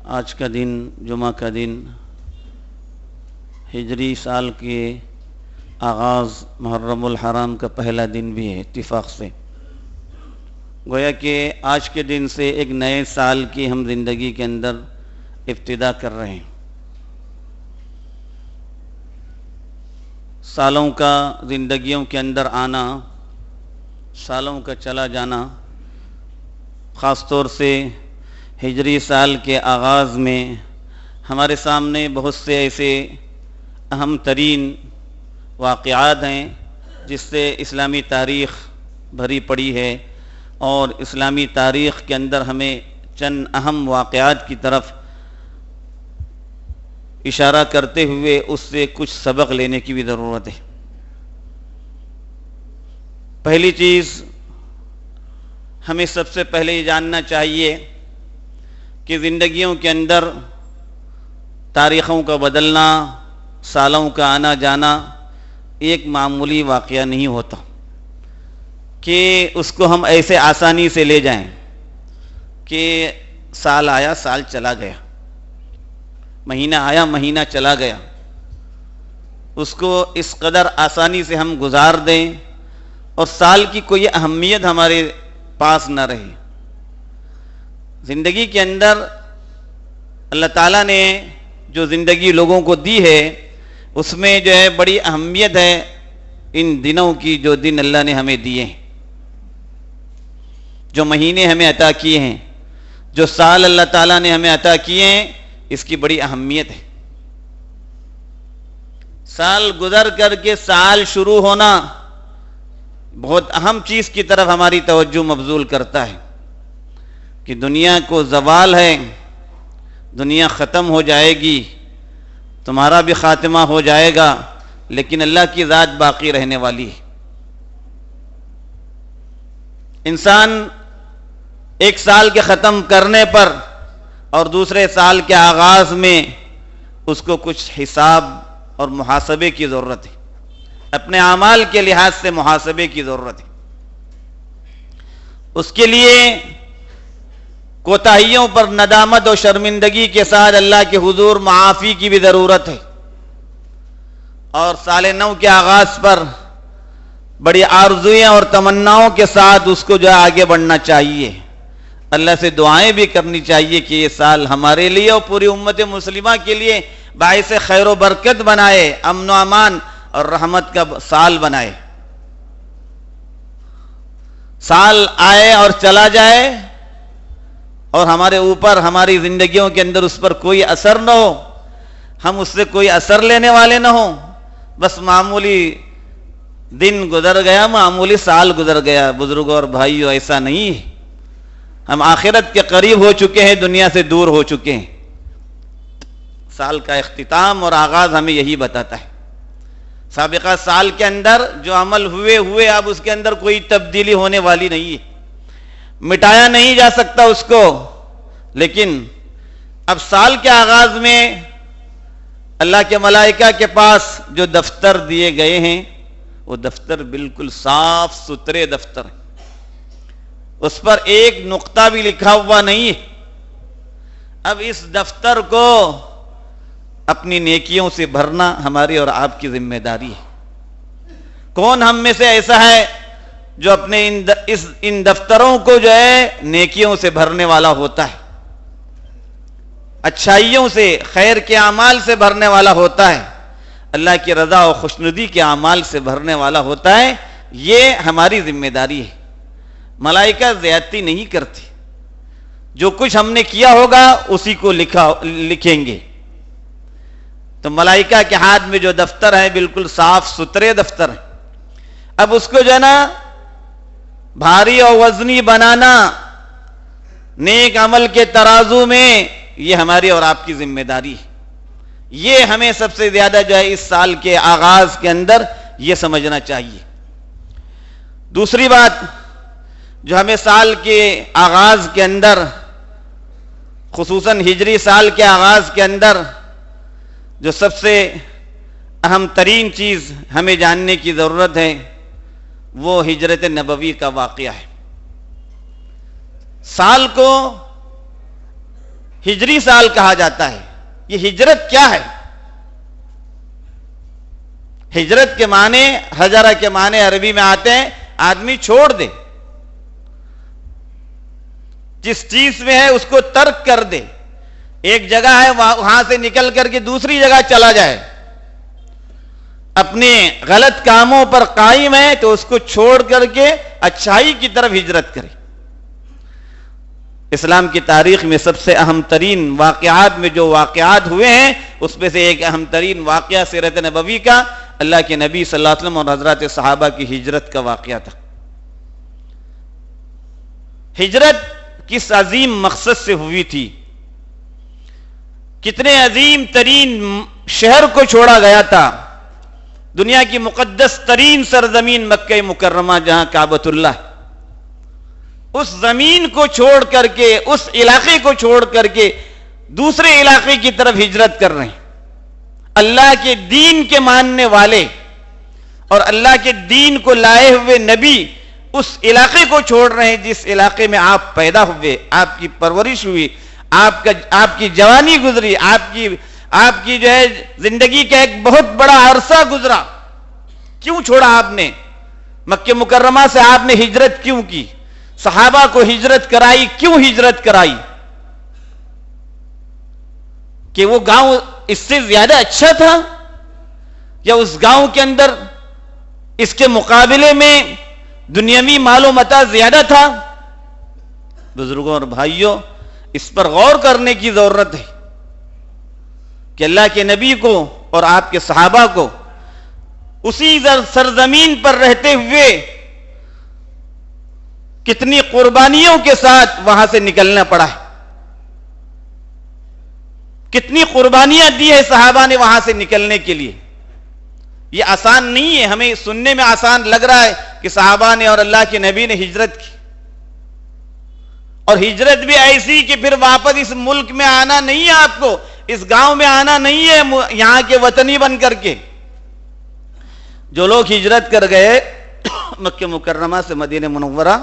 آج کا دن جمعہ کا دن ہجری سال کے آغاز محرم الحرام کا پہلا دن بھی ہے اتفاق سے. گویا کہ آج کے دن سے ایک نئے سال کی ہم زندگی کے اندر ابتدا کر رہے ہیں. سالوں کا زندگیوں کے اندر آنا، سالوں کا چلا جانا، خاص طور سے ہجری سال کے آغاز میں ہمارے سامنے بہت سے ایسے اہم ترین واقعات ہیں جس سے اسلامی تاریخ بھری پڑی ہے، اور اسلامی تاریخ کے اندر ہمیں چند اہم واقعات کی طرف اشارہ کرتے ہوئے اس سے کچھ سبق لینے کی بھی ضرورت ہے. پہلی چیز ہمیں سب سے پہلے یہ جاننا چاہیے کہ زندگیوں کے اندر تاریخوں کا بدلنا، سالوں کا آنا جانا ایک معمولی واقعہ نہیں ہوتا کہ اس کو ہم ایسے آسانی سے لے جائیں کہ سال آیا سال چلا گیا، مہینہ آیا مہینہ چلا گیا، اس کو اس قدر آسانی سے ہم گزار دیں اور سال کی کوئی اہمیت ہمارے پاس نہ رہے. زندگی کے اندر اللہ تعالیٰ نے جو زندگی لوگوں کو دی ہے اس میں جو ہے بڑی اہمیت ہے ان دنوں کی، جو دن اللہ نے ہمیں دیے ہیں، جو مہینے ہمیں عطا کیے ہیں، جو سال اللہ تعالیٰ نے ہمیں عطا کیے ہیں، اس کی بڑی اہمیت ہے. سال گزر کر کے سال شروع ہونا بہت اہم چیز کی طرف ہماری توجہ مبذول کرتا ہے کہ دنیا کو زوال ہے، دنیا ختم ہو جائے گی، تمہارا بھی خاتمہ ہو جائے گا، لیکن اللہ کی ذات باقی رہنے والی ہے. انسان ایک سال کے ختم کرنے پر اور دوسرے سال کے آغاز میں اس کو کچھ حساب اور محاسبے کی ضرورت ہے، اپنے اعمال کے لحاظ سے محاسبے کی ضرورت ہے. اس کے لیے کوتاہیوں پر ندامت اور شرمندگی کے ساتھ اللہ کے حضور معافی کی بھی ضرورت ہے، اور سال نو کے آغاز پر بڑی آرزوئیں اور تمناؤں کے ساتھ اس کو جو آگے بڑھنا چاہیے. اللہ سے دعائیں بھی کرنی چاہیے کہ یہ سال ہمارے لیے اور پوری امت مسلمہ کے لیے باعث خیر و برکت بنائے، امن و امان اور رحمت کا سال بنائے. سال آئے اور چلا جائے اور ہمارے اوپر، ہماری زندگیوں کے اندر اس پر کوئی اثر نہ ہو، ہم اس سے کوئی اثر لینے والے نہ ہوں، بس معمولی دن گزر گیا، معمولی سال گزر گیا. بزرگوں اور بھائیوں، ایسا نہیں ہے. ہم آخرت کے قریب ہو چکے ہیں، دنیا سے دور ہو چکے ہیں. سال کا اختتام اور آغاز ہمیں یہی بتاتا ہے. سابقہ سال کے اندر جو عمل ہوئے اب اس کے اندر کوئی تبدیلی ہونے والی نہیں ہے، مٹایا نہیں جا سکتا اس کو. لیکن اب سال کے آغاز میں اللہ کے ملائکہ کے پاس جو دفتر دیے گئے ہیں وہ دفتر بالکل صاف ستھرے دفتر ہیں، اس پر ایک نقطہ بھی لکھا ہوا نہیں ہے. اب اس دفتر کو اپنی نیکیوں سے بھرنا ہماری اور آپ کی ذمہ داری ہے. کون ہم میں سے ایسا ہے جو اپنے ان دفتروں کو جو ہے نیکیوں سے بھرنے والا ہوتا ہے، اچھائیوں سے، خیر کے اعمال سے بھرنے والا ہوتا ہے، اللہ کی رضا اور خوشنودی کے اعمال سے بھرنے والا ہوتا ہے؟ یہ ہماری ذمہ داری ہے. ملائکہ زیادتی نہیں کرتی، جو کچھ ہم نے کیا ہوگا اسی کو لکھیں گے. تو ملائکہ کے ہاتھ میں جو دفتر ہے بالکل صاف ستھرے دفتر ہے. اب اس کو جو ہے نا بھاری اور وزنی بنانا نیک عمل کے ترازو میں، یہ ہماری اور آپ کی ذمہ داری ہے. یہ ہمیں سب سے زیادہ جو ہے اس سال کے آغاز کے اندر یہ سمجھنا چاہیے. دوسری بات جو ہمیں سال کے آغاز کے اندر، خصوصاً ہجری سال کے آغاز کے اندر جو سب سے اہم ترین چیز ہمیں جاننے کی ضرورت ہے وہ ہجرت نبوی کا واقعہ ہے. سال کو ہجری سال کہا جاتا ہے. یہ ہجرت کیا ہے؟ ہجرت کے معنی، ہجرہ کے معنی عربی میں آتے ہیں آدمی چھوڑ دے، جس چیز میں ہے اس کو ترک کر دے. ایک جگہ ہے وہاں سے نکل کر کے دوسری جگہ چلا جائے، اپنے غلط کاموں پر قائم ہے تو اس کو چھوڑ کر کے اچھائی کی طرف ہجرت کرے. اسلام کی تاریخ میں سب سے اہم ترین واقعات میں جو واقعات ہوئے ہیں اس میں سے ایک اہم ترین واقعہ سیرت نبوی کا اللہ کے نبی صلی اللہ علیہ وسلم اور حضرات صحابہ کی ہجرت کا واقعہ تھا. ہجرت کس عظیم مقصد سے ہوئی تھی؟ کتنے عظیم ترین شہر کو چھوڑا گیا تھا، دنیا کی مقدس ترین سرزمین مکہ مکرمہ جہاں کعبۃ اللہ، اس زمین کو چھوڑ کر کے، اس علاقے کو چھوڑ کر کے دوسرے علاقے کی طرف ہجرت کر رہے ہیں. اللہ کے دین کے ماننے والے اور اللہ کے دین کو لائے ہوئے نبی اس علاقے کو چھوڑ رہے ہیں جس علاقے میں آپ پیدا ہوئے، آپ کی پرورش ہوئی، آپ کی جوانی گزری، آپ کی جو ہے زندگی کا ایک بہت بڑا عرصہ گزرا. کیوں چھوڑا آپ نے؟ مکہ مکرمہ سے آپ نے ہجرت کیوں کی؟ صحابہ کو ہجرت کرائی، کیوں ہجرت کرائی؟ کہ وہ گاؤں اس سے زیادہ اچھا تھا، یا اس گاؤں کے اندر اس کے مقابلے میں دنیاوی مال و متاع زیادہ تھا؟ بزرگوں اور بھائیوں، اس پر غور کرنے کی ضرورت ہے کہ اللہ کے نبی کو اور آپ کے صحابہ کو اسی سرزمین پر رہتے ہوئے کتنی قربانیوں کے ساتھ وہاں سے نکلنا پڑا ہے. کتنی قربانیاں دی ہے صحابہ نے وہاں سے نکلنے کے لیے. یہ آسان نہیں ہے. ہمیں سننے میں آسان لگ رہا ہے کہ صحابہ نے اور اللہ کے نبی نے ہجرت کی، اور ہجرت بھی ایسی کہ پھر واپس اس ملک میں آنا نہیں ہے، آپ کو اس گاؤں میں آنا نہیں ہے یہاں کے وطنی بن کر کے. جو لوگ ہجرت کر گئے مکہ مکرمہ سے مدینہ منورہ،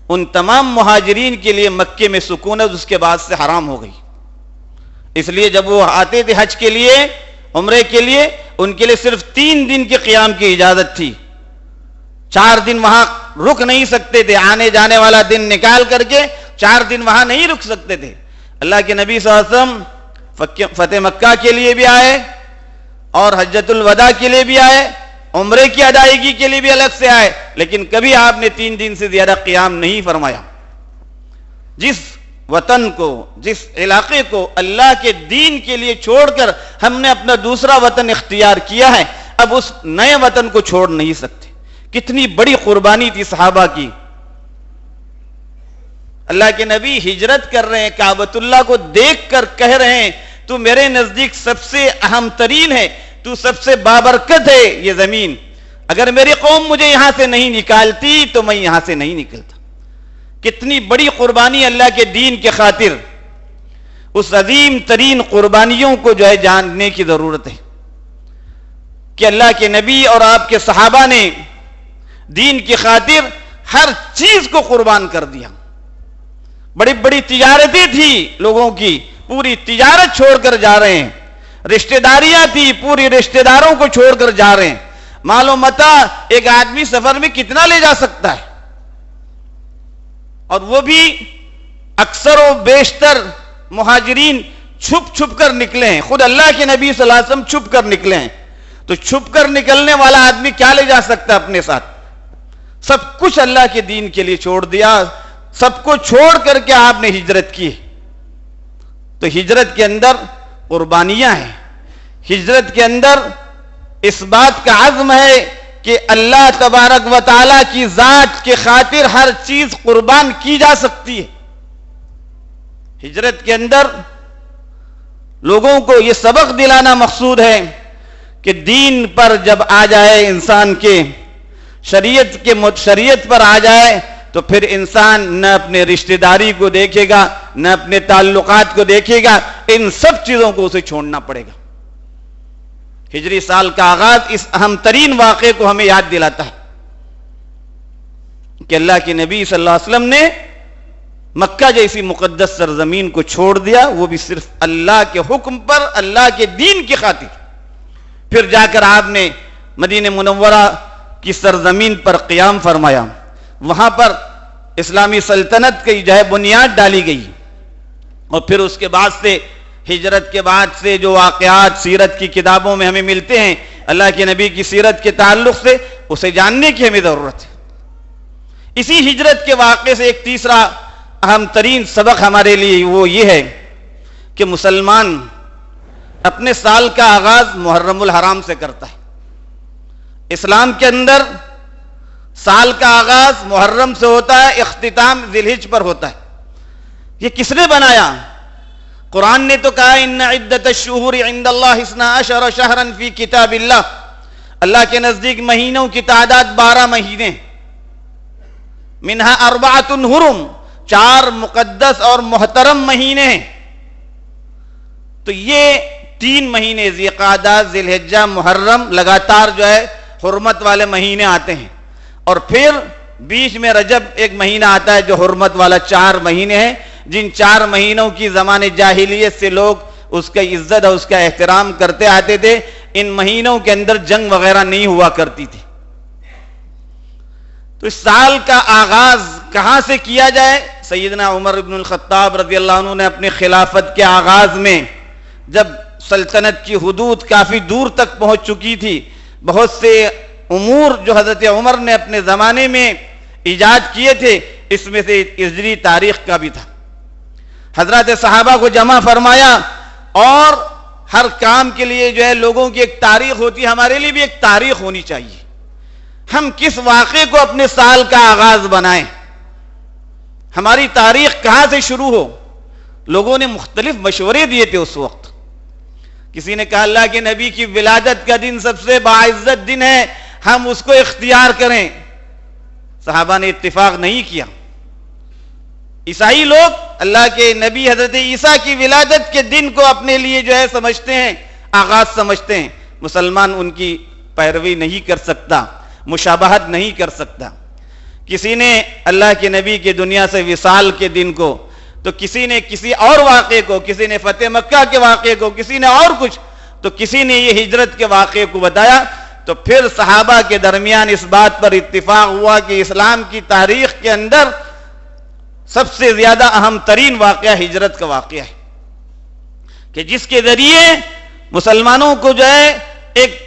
ان تمام مہاجرین کے لیے مکے میں سکونت اس کے بعد سے حرام ہو گئی. اس لیے جب وہ آتے تھے حج کے لیے، عمرے کے لیے، ان کے لیے صرف 3 دن کے قیام کی اجازت تھی. 4 دن وہاں رک نہیں سکتے تھے. آنے جانے والا دن نکال کر کے 4 دن وہاں نہیں رک سکتے تھے. اللہ کے نبی صلی اللہ علیہ وسلم فتح مکہ کے لیے بھی آئے اور حجۃ الوداع کے لیے بھی آئے، عمرے کی ادائیگی کے لیے بھی الگ سے آئے، لیکن کبھی آپ نے 3 دن سے زیادہ قیام نہیں فرمایا. جس وطن کو، جس علاقے کو اللہ کے دین کے لیے چھوڑ کر ہم نے اپنا دوسرا وطن اختیار کیا ہے، اب اس نئے وطن کو چھوڑ نہیں سکتے. کتنی بڑی قربانی تھی صحابہ کی. اللہ کے نبی ہجرت کر رہے ہیں، کعبۃ اللہ کو دیکھ کر کہہ رہے ہیں تو میرے نزدیک سب سے اہم ترین ہے، تو سب سے بابرکت ہے یہ زمین. اگر میری قوم مجھے یہاں سے نہیں نکالتی تو میں یہاں سے نہیں نکلتا. کتنی بڑی قربانی اللہ کے دین کے خاطر. اس عظیم ترین قربانیوں کو جو ہے جاننے کی ضرورت ہے کہ اللہ کے نبی اور آپ کے صحابہ نے دین کی خاطر ہر چیز کو قربان کر دیا. بڑی بڑی تجارتیں تھی لوگوں کی، پوری تجارت چھوڑ کر جا رہے ہیں. رشتہ داریاں تھی، پوری رشتہ داروں کو چھوڑ کر جا رہے ہیں. مال و متاع ایک آدمی سفر میں کتنا لے جا سکتا ہے؟ اور وہ بھی اکثر و بیشتر مہاجرین چھپ چھپ کر نکلے ہیں. خود اللہ کے نبی صلی اللہ علیہ وسلم چھپ کر نکلے ہیں. تو چھپ کر نکلنے والا آدمی کیا لے جا سکتا ہے اپنے ساتھ؟ سب کچھ اللہ کے دین کے لیے چھوڑ دیا. سب کو چھوڑ کر کے آپ نے ہجرت کی. تو ہجرت کے اندر قربانیاں ہیں. ہجرت کے اندر اس بات کا عزم ہے کہ اللہ تبارک و تعالی کی ذات کے خاطر ہر چیز قربان کی جا سکتی ہے. ہجرت کے اندر لوگوں کو یہ سبق دلانا مقصود ہے کہ دین پر جب آ جائے انسان کے، شریعت پر آ جائے تو پھر انسان نہ اپنے رشتہ داری کو دیکھے گا، نہ اپنے تعلقات کو دیکھے گا. ان سب چیزوں کو اسے چھوڑنا پڑے گا. ہجری سال کا آغاز اس اہم ترین واقعے کو ہمیں یاد دلاتا ہے کہ اللہ کے نبی صلی اللہ علیہ وسلم نے مکہ جیسی مقدس سرزمین کو چھوڑ دیا، وہ بھی صرف اللہ کے حکم پر، اللہ کے دین کی خاطر. پھر جا کر آپ نے مدینہ منورہ کی سرزمین پر قیام فرمایا، وہاں پر اسلامی سلطنت کی جو ہے بنیاد ڈالی گئی. اور پھر اس کے بعد سے ہجرت کے بعد سے جو واقعات سیرت کی کتابوں میں ہمیں ملتے ہیں اللہ کے نبی کی سیرت کے تعلق سے، اسے جاننے کی ہمیں ضرورت ہے. اسی ہجرت کے واقعے سے ایک تیسرا اہم ترین سبق ہمارے لیے وہ یہ ہے کہ مسلمان اپنے سال کا آغاز محرم الحرام سے کرتا ہے. اسلام کے اندر سال کا آغاز محرم سے ہوتا ہے، اختتام ذی الحجہ پر ہوتا ہے. یہ کس نے بنایا؟ قرآن نے تو کہا ان عدت الشہور عند اللہ 12 شہرا فی کتاب اللہ. اللہ کے نزدیک مہینوں کی تعداد 12 مہینے، منہا 4 حرم، 4 مقدس اور محترم مہینے ہیں. تو یہ 3 مہینے ذی قعدہ، ذی الحجہ، محرم لگاتار جو ہے حرمت والے مہینے آتے ہیں. اور پھر بیچ میں رجب ایک مہینہ آتا ہے جو حرمت والا 4 مہینے ہیں، جن 4 مہینوں کی زمان جاہلیت سے لوگ اس کا عزت اور اس کا احترام کرتے آتے تھے. ان مہینوں کے اندر جنگ وغیرہ نہیں ہوا کرتی تھی. تو اس سال کا آغاز کہاں سے کیا جائے؟ سیدنا عمر بن الخطاب رضی اللہ عنہ نے اپنے خلافت کے آغاز میں، جب سلطنت کی حدود کافی دور تک پہنچ چکی تھی، بہت سے امور جو حضرت عمر نے اپنے زمانے میں ایجاد کیے تھے، اس میں سے ہجری تاریخ کا بھی تھا. حضرات صحابہ کو جمع فرمایا، اور ہر کام کے لیے جو ہے لوگوں کی ایک تاریخ ہوتی ہے، ہمارے لیے بھی ایک تاریخ ہونی چاہیے. ہم کس واقعے کو اپنے سال کا آغاز بنائیں، ہماری تاریخ کہاں سے شروع ہو. لوگوں نے مختلف مشورے دیے تھے اس وقت. کسی نے کہا اللہ کے نبی کی ولادت کا دن سب سے باعزت دن ہے، ہم اس کو اختیار کریں. صحابہ نے اتفاق نہیں کیا. عیسائی لوگ اللہ کے نبی حضرت عیسیٰ کی ولادت کے دن کو اپنے لیے جو ہے سمجھتے ہیں، آغاز سمجھتے ہیں. مسلمان ان کی پیروی نہیں کر سکتا، مشابہت نہیں کر سکتا. کسی نے اللہ کے نبی کے دنیا سے وصال کے دن کو، تو کسی نے کسی اور واقعے کو، کسی نے فتح مکہ کے واقعے کو، کسی نے اور کچھ، تو کسی نے یہ ہجرت کے واقعے کو بتایا. تو پھر صحابہ کے درمیان اس بات پر اتفاق ہوا کہ اسلام کی تاریخ کے اندر سب سے زیادہ اہم ترین واقعہ ہجرت کا واقعہ ہے، کہ جس کے ذریعے مسلمانوں کو جو ہے ایک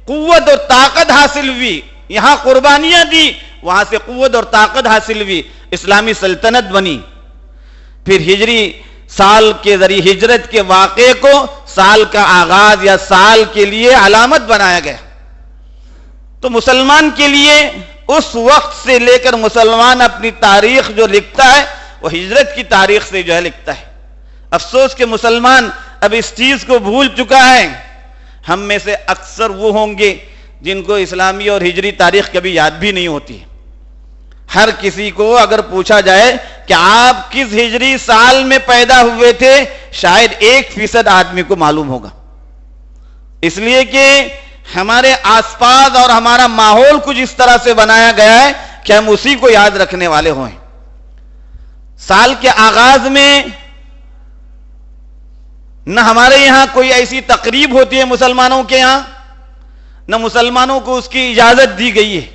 قوت اور طاقت حاصل ہوئی. یہاں قربانیاں دی، وہاں سے قوت اور طاقت حاصل ہوئی، اسلامی سلطنت بنی. پھر ہجری سال کے ذریعے ہجرت کے واقعے کو سال کا آغاز یا سال کے لیے علامت بنایا گیا. تو مسلمان کے لیے اس وقت سے لے کر مسلمان اپنی تاریخ جو لکھتا ہے وہ ہجرت کی تاریخ سے جو ہے لکھتا ہے. افسوس کہ مسلمان اب اس چیز کو بھول چکا ہے. ہم میں سے اکثر وہ ہوں گے جن کو اسلامی اور ہجری تاریخ کبھی یاد بھی نہیں ہوتی. ہر کسی کو اگر پوچھا جائے کہ آپ کس ہجری سال میں پیدا ہوئے تھے، شاید 1% آدمی کو معلوم ہوگا. اس لیے کہ ہمارے آس پاس اور ہمارا ماحول کچھ اس طرح سے بنایا گیا ہے کہ ہم اسی کو یاد رکھنے والے ہوئے. سال کے آغاز میں نہ ہمارے یہاں کوئی ایسی تقریب ہوتی ہے مسلمانوں کے یہاں، نہ مسلمانوں کو اس کی اجازت دی گئی ہے.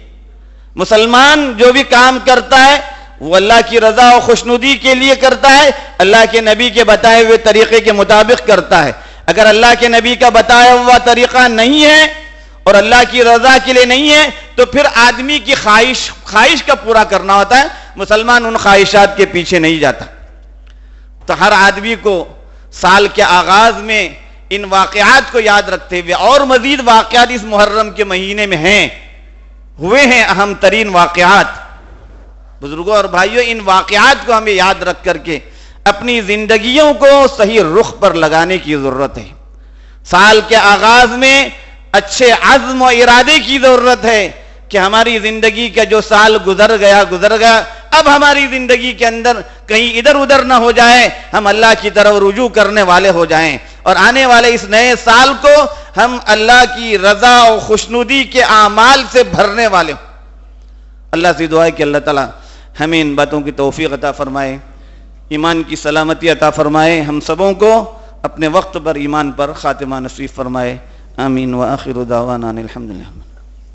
مسلمان جو بھی کام کرتا ہے وہ اللہ کی رضا اور خوشنودی کے لیے کرتا ہے، اللہ کے نبی کے بتائے ہوئے طریقے کے مطابق کرتا ہے. اگر اللہ کے نبی کا بتایا ہوا طریقہ نہیں ہے اور اللہ کی رضا کے لیے نہیں ہے تو پھر آدمی کی خواہش کا پورا کرنا ہوتا ہے. مسلمان ان خواہشات کے پیچھے نہیں جاتا. تو ہر آدمی کو سال کے آغاز میں ان واقعات کو یاد رکھتے ہوئے، اور مزید واقعات اس محرم کے مہینے میں ہوئے ہیں اہم ترین واقعات. بزرگوں اور بھائیوں، ان واقعات کو ہمیں یاد رکھ کر کے اپنی زندگیوں کو صحیح رخ پر لگانے کی ضرورت ہے. سال کے آغاز میں اچھے عزم و ارادے کی ضرورت ہے کہ ہماری زندگی کا جو سال گزر گیا، اب ہماری زندگی کے اندر کہیں ادھر ادھر نہ ہو جائے، ہم اللہ کی طرف رجوع کرنے والے ہو جائیں، اور آنے والے اس نئے سال کو ہم اللہ کی رضا اور خوشنودی کے اعمال سے بھرنے والے ہوں. اللہ سے دعا ہے کہ اللہ تعالی ہمیں ان باتوں کی توفیق عطا فرمائے ایمان کی سلامتی عطا فرمائے، ہم سبوں کو اپنے وقت پر ایمان پر خاتمہ نصیب فرمائے، آمین وآخر دعوانا الحمدللہ۔